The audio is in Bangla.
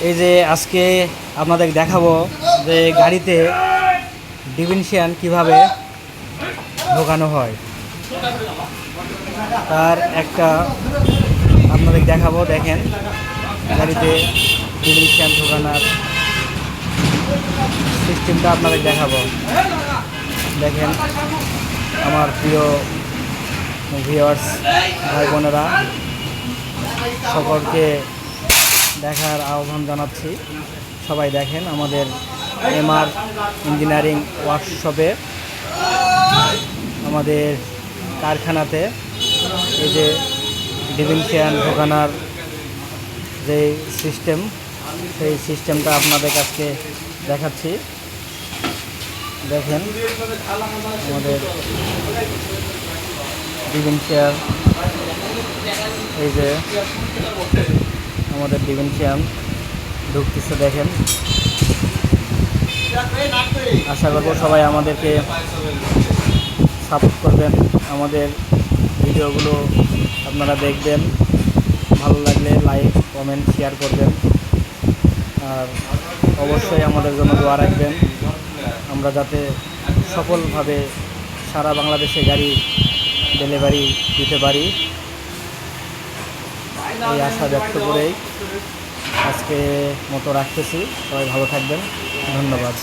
এই যে আজকে আপনাদের দেখাবো যে গাড়িতে ডিভিনশিয়ান কিভাবে ঢোকানো হয়, তার একটা আপনাদের দেখাবো। দেখেন গাড়িতে ডিভিনশিয়ান ঢোকানোর সিস্টেমটা আপনাদের দেখাবো। দেখেন আমার প্রিয় ভিউয়ার্স ভাই বোনেরা, সকলকে দেখার আহ্বান জানাচ্ছি। সবাই দেখেন আমাদের এমআর ইঞ্জিনিয়ারিং ওয়ার্কশপে, আমাদের কারখানাতে এই যে ডিভিনশিয়ান ঢোকানোর যে সিস্টেম, সেই সিস্টেমটা আপনাদের কাছে দেখাচ্ছি। দেখেন আমাদের ডিভিনশিয়ান, এই যে আমাদের ডিভিনশিয়ান ঢুকতেছে। দেখেন, আশা করব সবাই আমাদেরকে সাপোর্ট করবেন, আমাদের ভিডিওগুলো আপনারা দেখবেন, ভালো লাগলে লাইক কমেন্ট শেয়ার করবেন, আর অবশ্যই আমাদের জন্য দোয়া রাখবেন, আমরা যাতে সফলভাবে সারা বাংলাদেশে গাড়ি ডেলিভারি দিতে পারি, এই আশা ব্যক্ত করেই আজকে মতো রাখতেছি। সবাই ভালো থাকবেন, ধন্যবাদ।